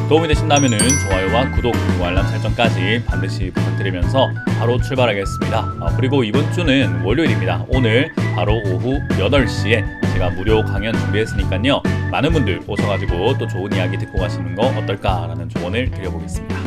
도움이 되신다면 좋아요와 구독 그리고 알람 설정까지 반드시 부탁드리면서 바로 출발하겠습니다. 그리고 이번 주는 월요일입니다. 오늘 바로 오후 8시에 제가 무료 강연 준비했으니까요. 많은 분들 오셔가지고 또 좋은 이야기 듣고 가시는 거 어떨까라는 조언을 드려보겠습니다.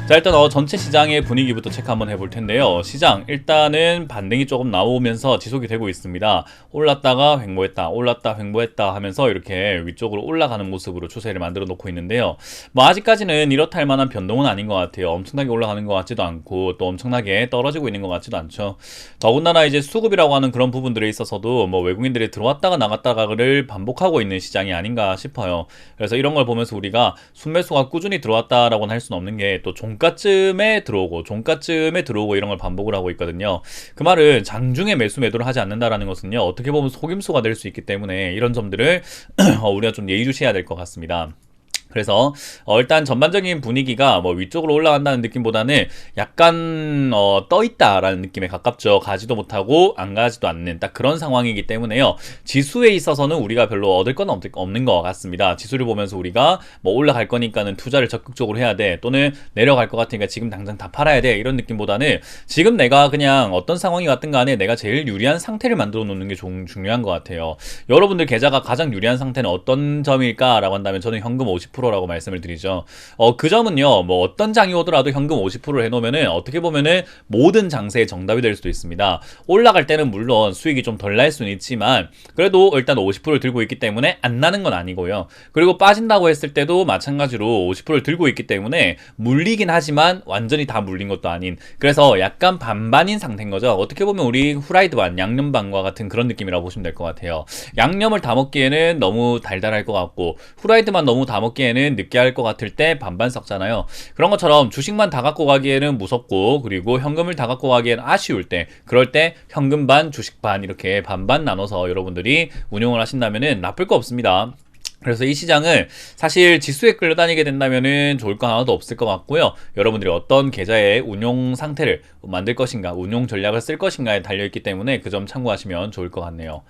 자, 일단 전체 시장의 분위기부터 체크 한번 해볼 텐데요. 시장 일단은 반등이 조금 나오면서 지속이 되고 있습니다. 올랐다가 횡보했다, 올랐다 횡보했다 하면서 이렇게 위쪽으로 올라가는 모습으로 추세를 만들어 놓고 있는데요. 뭐 아직까지는 이렇다 할 만한 변동은 아닌 것 같아요. 엄청나게 올라가는 것 같지도 않고 또 엄청나게 떨어지고 있는 것 같지도 않죠. 더군다나 이제 수급이라고 하는 그런 부분들에 있어서도 뭐 외국인들이 들어왔다가 나갔다가를 반복하고 있는 시장이 아닌가 싶어요. 그래서 이런 걸 보면서 우리가 순매수가 꾸준히 들어왔다라고는 할 수는 없는 게 또 종가쯤에 들어오고 이런 걸 반복을 하고 있거든요. 그 말은 장중에 매도를 하지 않는다라는 것은요, 어떻게 보면 속임수가 될 수 있기 때문에 이런 점들을 우리가 좀 예의주시해야 될 것 같습니다. 그래서 일단 전반적인 분위기가 뭐 위쪽으로 올라간다는 느낌보다는 약간 떠 있다라는 느낌에 가깝죠. 가지도 못하고 안 가지도 않는 딱 그런 상황이기 때문에요. 지수에 있어서는 우리가 별로 얻을 건 없는 것 같습니다. 지수를 보면서 우리가 뭐 올라갈 거니까는 투자를 적극적으로 해야 돼, 또는 내려갈 것 같으니까 지금 당장 다 팔아야 돼, 이런 느낌보다는 지금 내가 그냥 어떤 상황이 왔든 간에 내가 제일 유리한 상태를 만들어 놓는 게 중요한 것 같아요. 여러분들 계좌가 가장 유리한 상태는 어떤 점일까라고 한다면 저는 현금 50%라고 말씀을 드리죠. 그 점은요, 뭐 어떤 장이 오더라도 현금 50%를 해놓으면은 어떻게 보면은 모든 장세의 정답이 될 수도 있습니다. 올라갈 때는 물론 수익이 좀 덜 날 수는 있지만 그래도 일단 50%를 들고 있기 때문에 안 나는 건 아니고요. 그리고 빠진다고 했을 때도 마찬가지로 50%를 들고 있기 때문에 물리긴 하지만 완전히 다 물린 것도 아닌, 그래서 약간 반반인 상태인 거죠. 어떻게 보면 우리 후라이드반, 양념반과 같은 그런 느낌이라고 보시면 될 것 같아요. 양념을 다 먹기에는 너무 달달할 것 같고 후라이드만 너무 다 먹기에는 느끼할 것 같을 때 반반 썩잖아요. 그런 것처럼 주식만 다 갖고 가기에는 무섭고, 그리고 현금을 다 갖고 가기에는 아쉬울 때, 그럴 때 현금 반 주식 반 이렇게 반반 나눠서 여러분들이 운용을 하신다면은 나쁠 거 없습니다. 그래서 이 시장을 사실 지수에 끌려다니게 된다면은 좋을 거 하나도 없을 것 같고요. 여러분들이 어떤 계좌의 운용 상태를 만들 것인가, 운용 전략을 쓸 것인가에 달려있기 때문에 그 점 참고하시면 좋을 것 같네요.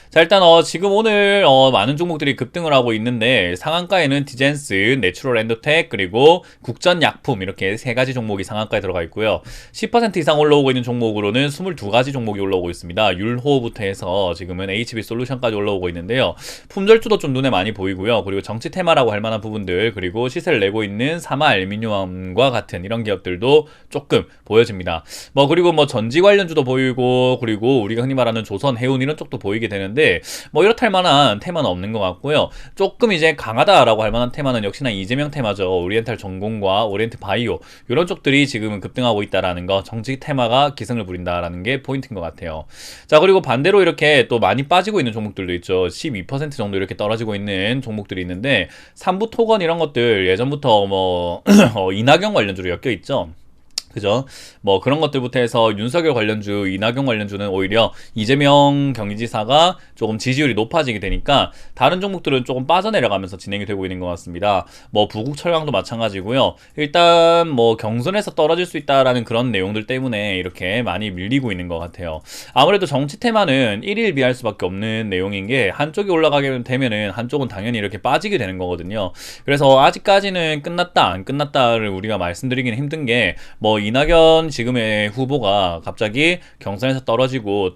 자, 일단 지금 오늘 많은 종목들이 급등을 하고 있는데 상한가에는 디젠스, 내추럴 엔더텍, 그리고 국전약품, 이렇게 세 가지 종목이 상한가에 들어가 있고요. 10% 이상 올라오고 있는 종목으로는 22가지 종목이 올라오고 있습니다. 율호부터 해서 지금은 HB솔루션까지 올라오고 있는데요. 품절주도 좀 눈에 많이 보이고요. 그리고 정치 테마라고 할 만한 부분들, 그리고 시세를 내고 있는 사마 알루미늄과 같은 이런 기업들도 조금 보여집니다. 그리고 전지 관련주도 보이고, 그리고 우리가 흔히 말하는 조선, 해운 이런 쪽도 보이게 되는데 뭐 이렇다 할 만한 테마는 없는 것 같고요. 조금 이제 강하다라고 할 만한 테마는 역시나 이재명 테마죠. 오리엔탈 전공과 오리엔트 바이오, 이런 쪽들이 지금은 급등하고 있다라는 거, 정치 테마가 기승을 부린다라는 게 포인트인 것 같아요. 자, 그리고 반대로 이렇게 또 많이 빠지고 있는 종목들도 있죠. 12% 정도 이렇게 떨어지고 있는 종목들이 있는데, 삼부 토건 이런 것들 예전부터 이낙연 관련주로 엮여 있죠. 그죠? 그런 것들부터 해서 윤석열 관련주, 이낙연 관련주는 오히려 이재명 경기지사가 조금 지지율이 높아지게 되니까 다른 종목들은 조금 빠져내려가면서 진행이 되고 있는 것 같습니다. 부국철강도 마찬가지고요. 일단 경선에서 떨어질 수 있다라는 그런 내용들 때문에 이렇게 많이 밀리고 있는 것 같아요. 아무래도 정치 테마는 일일비할 수밖에 없는 내용인 게, 한쪽이 올라가게 되면은 한쪽은 당연히 이렇게 빠지게 되는 거거든요. 그래서 아직까지는 끝났다 안 끝났다를 우리가 말씀드리기는 힘든 게, 이낙연 지금의 후보가 갑자기 경선에서 떨어지고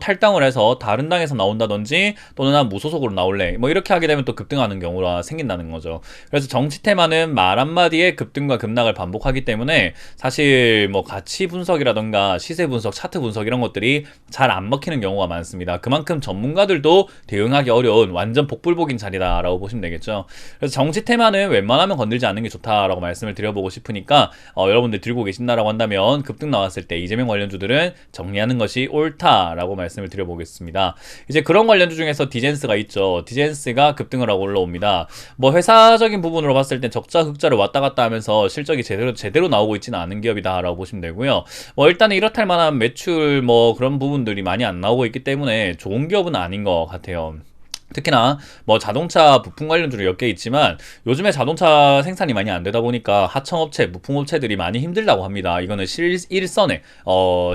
탈당을 해서 다른 당에서 나온다든지, 또는 난 무소속으로 나올래, 이렇게 하게 되면 또 급등하는 경우가 생긴다는 거죠. 그래서 정치 테마는 말 한마디에 급등과 급락을 반복하기 때문에 사실 가치 분석이라던가 시세 분석, 차트 분석 이런 것들이 잘 안 먹히는 경우가 많습니다. 그만큼 전문가들도 대응하기 어려운 완전 복불복인 자리다라고 보시면 되겠죠. 그래서 정치 테마는 웬만하면 건들지 않는 게 좋다라고 말씀을 드려보고 싶으니까, 여러분들 들고 계신다라고 한다면 급등 나왔을 때 이재명 관련주들은 정리하는 것이 옳다라고 말씀을 드려보겠습니다. 이제 그런 관련주 중에서 디젠스가 있죠. 디젠스가 급등을 하고 올라옵니다. 회사적인 부분으로 봤을 땐 적자 흑자를 왔다 갔다 하면서 실적이 제대로 나오고 있지는 않은 기업이다라고 보시면 되고요. 일단은 이렇다 할 만한 매출 그런 부분들이 많이 안 나오고 있기 때문에 좋은 기업은 아닌 것 같아요. 특히나 뭐 자동차 부품 관련주로 엮여 있지만 요즘에 자동차 생산이 많이 안 되다 보니까 하청업체, 부품업체들이 많이 힘들다고 합니다. 이거는 일선에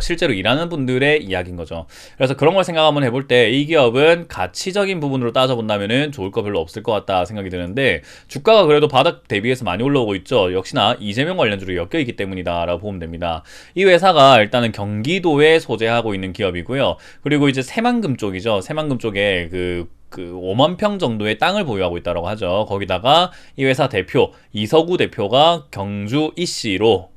실제로 일하는 분들의 이야기인 거죠. 그래서 그런 걸 생각 한번 해볼 때 이 기업은 가치적인 부분으로 따져본다면은 좋을 거 별로 없을 것 같다 생각이 드는데, 주가가 그래도 바닥 대비해서 많이 올라오고 있죠. 역시나 이재명 관련주로 엮여 있기 때문이다 라고 보면 됩니다. 이 회사가 일단은 경기도에 소재하고 있는 기업이고요. 그리고 이제 새만금 쪽이죠. 새만금 쪽에 그 5만 평 정도의 땅을 보유하고 있다고 하죠. 거기다가 이 회사 대표 이서구 대표가 경주 이씨로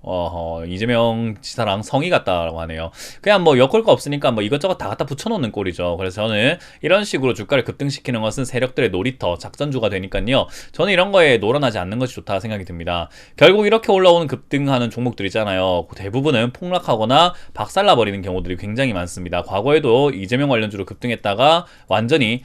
이재명 지사랑 성이 같다라고 하네요. 그냥 뭐 엮을 거 없으니까 뭐 이것저것 다 갖다 붙여놓는 꼴이죠. 그래서 저는 이런 식으로 주가를 급등시키는 것은 세력들의 놀이터, 작전주가 되니까요. 저는 이런 거에 놀아나지 않는 것이 좋다 생각이 듭니다. 결국 이렇게 올라오는 급등하는 종목들 있잖아요. 대부분은 폭락하거나 박살나버리는 경우들이 굉장히 많습니다. 과거에도 이재명 관련주로 급등했다가 완전히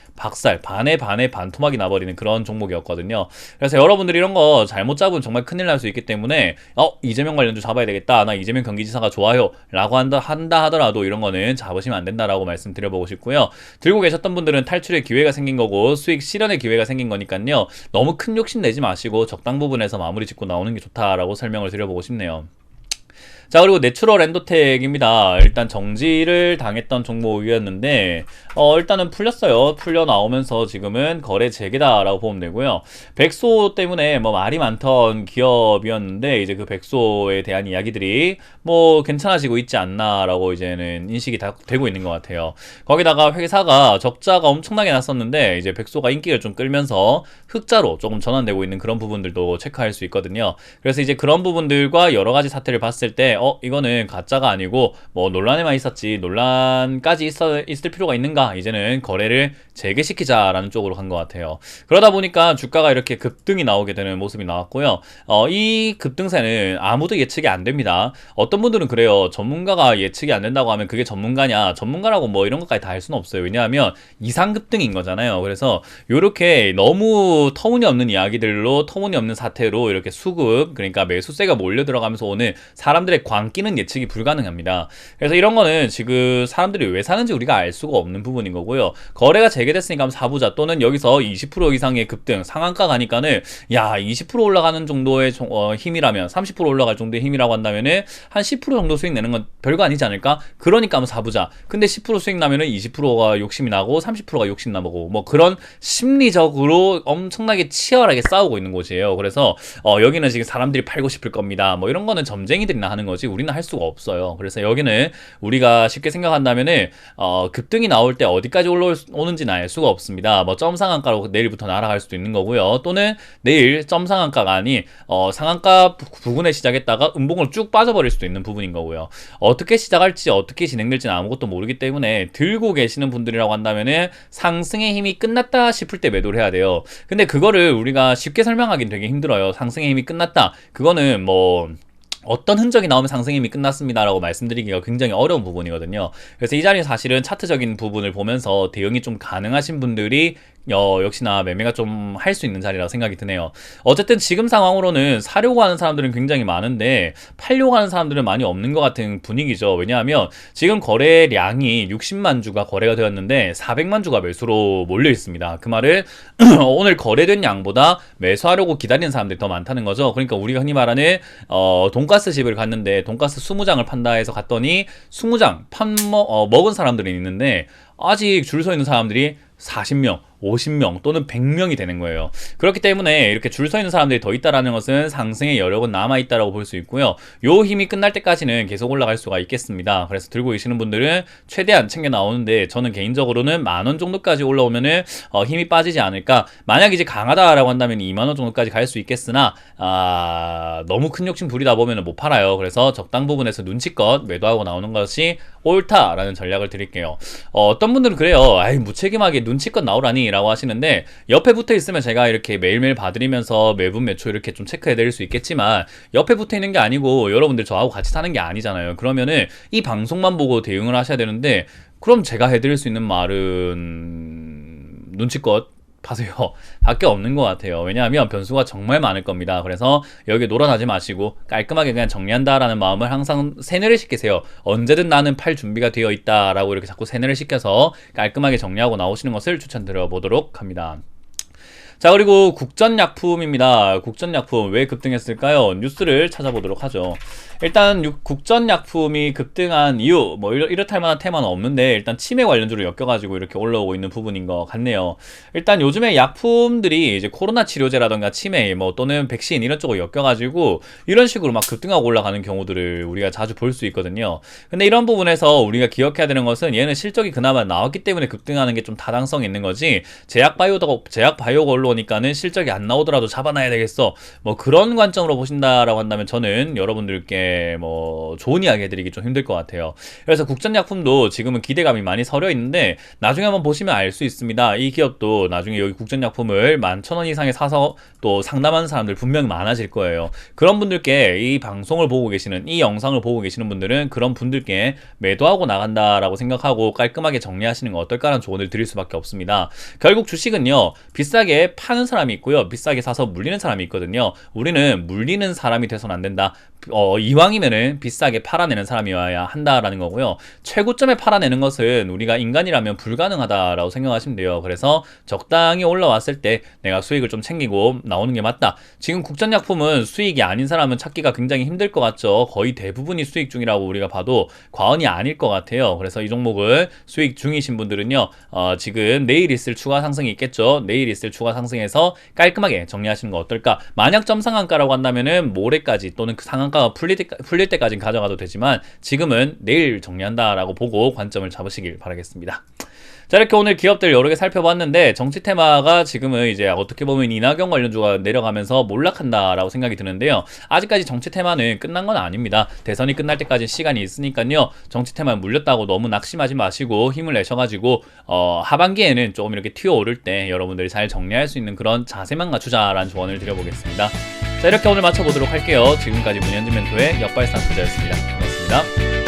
반에 반토막이 나버리는 그런 종목이었거든요. 그래서 여러분들이 이런 거 잘못 잡으면 정말 큰일 날 수 있기 때문에 이재명 관련주 잡아야 되겠다, 나 이재명 경기지사가 좋아요 라고 한다 하더라도 이런 거는 잡으시면 안 된다라고 말씀드려보고 싶고요. 들고 계셨던 분들은 탈출의 기회가 생긴 거고 수익 실현의 기회가 생긴 거니까요. 너무 큰 욕심 내지 마시고 적당 부분에서 마무리 짓고 나오는 게 좋다라고 설명을 드려보고 싶네요. 자, 그리고 내추럴 엔도텍입니다. 일단 정지를 당했던 종목이었는데 일단은 풀렸어요. 풀려 나오면서 지금은 거래 재개다라고 보면 되고요. 백소 때문에 뭐 말이 많던 기업이었는데 이제 그 백소에 대한 이야기들이 뭐 괜찮아지고 있지 않나라고 이제는 인식이 다 되고 있는 것 같아요. 거기다가 회사가 적자가 엄청나게 났었는데 이제 백소가 인기를 좀 끌면서 흑자로 조금 전환되고 있는 그런 부분들도 체크할 수 있거든요. 그래서 이제 그런 부분들과 여러 가지 사태를 봤을 때 이거는 가짜가 아니고 뭐 논란에만 있었지 논란까지 있을 필요가 있는가, 이제는 거래를 재개시키자라는 쪽으로 간 것 같아요. 그러다 보니까 주가가 이렇게 급등이 나오게 되는 모습이 나왔고요. 이 급등세는 아무도 예측이 안 됩니다. 어떤 분들은 그래요. 전문가가 예측이 안 된다고 하면 그게 전문가냐, 전문가라고 뭐 이런 것까지 다 할 수는 없어요. 왜냐하면 이상급등인 거잖아요. 그래서 이렇게 너무 터무니없는 이야기들로, 터무니없는 사태로 이렇게 수급, 그러니까 매수세가 몰려 들어가면서 오는 사람들의 광기는 예측이 불가능합니다. 그래서 이런 거는 지금 사람들이 왜 사는지 우리가 알 수가 없는 부분인 거고요. 거래가 재개됐으니까 한번 사보자, 또는 여기서 20% 이상의 급등, 상한가 가니까는 야 20% 올라가는 정도의 힘이라면, 30% 올라갈 정도의 힘이라고 한다면은 한 10% 정도 수익 내는 건 별거 아니지 않을까? 그러니까 한번 사보자. 근데 10% 수익 나면은 20%가 욕심이 나고 30%가 욕심 나고 뭐 그런 심리적으로 엄청나게 치열하게 싸우고 있는 곳이에요. 그래서 여기는 지금 사람들이 팔고 싶을 겁니다. 뭐 이런 거는 점쟁이들이나 하는 거지 우리는 할 수가 없어요. 그래서 여기는 우리가 쉽게 생각한다면은 급등이 나올 때 어디까지 올라오는지는 알 수가 없습니다. 뭐 점 상한가로 내일부터 날아갈 수도 있는 거고요. 또는 내일 점 상한가가 아닌 상한가 부근에 시작했다가 음봉을 쭉 빠져버릴 수도 있는 부분인 거고요. 어떻게 시작할지 어떻게 진행될지는 아무것도 모르기 때문에 들고 계시는 분들이라고 한다면은 상승의 힘이 끝났다 싶을 때 매도를 해야 돼요. 근데 그거를 우리가 쉽게 설명하기는 되게 힘들어요. 상승의 힘이 끝났다, 그거는 뭐 어떤 흔적이 나오면 상승의 힘이 끝났습니다라고 말씀드리기가 굉장히 어려운 부분이거든요. 그래서 이 자리는 사실은 차트적인 부분을 보면서 대응이 좀 가능하신 분들이 역시나 매매가 좀 할 수 있는 자리라고 생각이 드네요. 어쨌든 지금 상황으로는 사려고 하는 사람들은 굉장히 많은데 팔려고 하는 사람들은 많이 없는 것 같은 분위기죠. 왜냐하면 지금 거래량이 60만 주가 거래가 되었는데 400만 주가 매수로 몰려 있습니다. 그 말은 오늘 거래된 양보다 매수하려고 기다리는 사람들이 더 많다는 거죠. 그러니까 우리가 흔히 말하는 돈가스 집을 갔는데 돈가스 20장을 판다 해서 갔더니 20장 먹은 사람들이 있는데 아직 줄 서 있는 사람들이 40명, 50명 또는 100명이 되는 거예요. 그렇기 때문에 이렇게 줄 서 있는 사람들이 더 있다라는 것은 상승의 여력은 남아있다라고 볼 수 있고요. 요 힘이 끝날 때까지는 계속 올라갈 수가 있겠습니다. 그래서 들고 계시는 분들은 최대한 챙겨 나오는데 저는 개인적으로는 10,000원 정도까지 올라오면은 힘이 빠지지 않을까. 만약 이제 강하다라고 한다면 20,000원 정도까지 갈 수 있겠으나 너무 큰 욕심 부리다 보면 못 팔아요. 그래서 적당 부분에서 눈치껏 매도하고 나오는 것이 옳다라는 전략을 드릴게요. 어떤 분들은 그래요. 아이 무책임하게 눈치껏 나오라니 라고 하시는데, 옆에 붙어 있으면 제가 이렇게 매일매일 봐드리면서 매분 매초 이렇게 좀 체크해 드릴 수 있겠지만 옆에 붙어 있는 게 아니고 여러분들 저하고 같이 사는 게 아니잖아요. 그러면은 이 방송만 보고 대응을 하셔야 되는데, 그럼 제가 해드릴 수 있는 말은 눈치껏 파세요. 밖에 없는 것 같아요. 왜냐하면 변수가 정말 많을 겁니다. 그래서 여기 놀아나지 마시고 깔끔하게 그냥 정리한다라는 마음을 항상 세뇌를 시키세요. 언제든 나는 팔 준비가 되어 있다라고 이렇게 자꾸 세뇌를 시켜서 깔끔하게 정리하고 나오시는 것을 추천드려 보도록 합니다. 자, 그리고 국전약품입니다. 국전약품 왜 급등했을까요? 뉴스를 찾아보도록 하죠. 일단 국전약품이 급등한 이유, 뭐 이렇다 할 만한 테마는 없는데 일단 치매 관련주로 엮여가지고 이렇게 올라오고 있는 부분인 것 같네요. 일단 요즘에 약품들이 이제 코로나 치료제라던가 치매 뭐 또는 백신 이런 쪽으로 엮여가지고 이런 식으로 막 급등하고 올라가는 경우들을 우리가 자주 볼 수 있거든요. 근데 이런 부분에서 우리가 기억해야 되는 것은 얘는 실적이 그나마 나왔기 때문에 급등하는 게 좀 타당성이 있는 거지, 제약바이오가 올라오니까는 실적이 안 나오더라도 잡아놔야 되겠어, 뭐 그런 관점으로 보신다라고 한다면 저는 여러분들께 뭐 좋은 이야기 해드리기 좀 힘들 것 같아요. 그래서 국전약품도 지금은 기대감이 많이 서려 있는데 나중에 한번 보시면 알 수 있습니다. 이 기업도 나중에 여기 국전약품을 11,000원 이상에 사서 또 상담하는 사람들 분명히 많아질 거예요. 그런 분들께 이 방송을 보고 계시는, 이 영상을 보고 계시는 분들은 그런 분들께 매도하고 나간다라고 생각하고 깔끔하게 정리하시는 거 어떨까라는 조언을 드릴 수밖에 없습니다. 결국 주식은요, 비싸게 파는 사람이 있고요, 비싸게 사서 물리는 사람이 있거든요. 우리는 물리는 사람이 돼서는 안 된다. 이왕이면은 비싸게 팔아내는 사람이어야 한다라는 거고요. 최고점에 팔아내는 것은 우리가 인간이라면 불가능하다라고 생각하시면 돼요. 그래서 적당히 올라왔을 때 내가 수익을 좀 챙기고 나오는 게 맞다. 지금 국전약품은 수익이 아닌 사람은 찾기가 굉장히 힘들 것 같죠. 거의 대부분이 수익 중이라고 우리가 봐도 과언이 아닐 것 같아요. 그래서 이 종목을 수익 중이신 분들은요, 지금 내일 있을 추가 상승이 있겠죠. 내일 있을 추가 상승에서 깔끔하게 정리하시는 거 어떨까. 만약 점상한가라고 한다면은 모레까지 또는 그 상한가가 풀릴 때까지는 가져가도 되지만 지금은 내일 정리한다라고 보고 관점을 잡으시길 바라겠습니다. 자, 이렇게 오늘 기업들 여러 개 살펴봤는데 정치 테마가 지금은 이제 어떻게 보면 이낙연 관련주가 내려가면서 몰락한다라고 생각이 드는데요. 아직까지 정치 테마는 끝난 건 아닙니다. 대선이 끝날 때까지 시간이 있으니까요. 정치 테마에 물렸다고 너무 낙심하지 마시고 힘을 내셔가지고 하반기에는 조금 이렇게 튀어오를 때 여러분들이 잘 정리할 수 있는 그런 자세만 갖추자라는 조언을 드려보겠습니다. 자, 이렇게 오늘 마쳐보도록 할게요. 지금까지 문현진 멘토의 역발상 투자였습니다. 고맙습니다.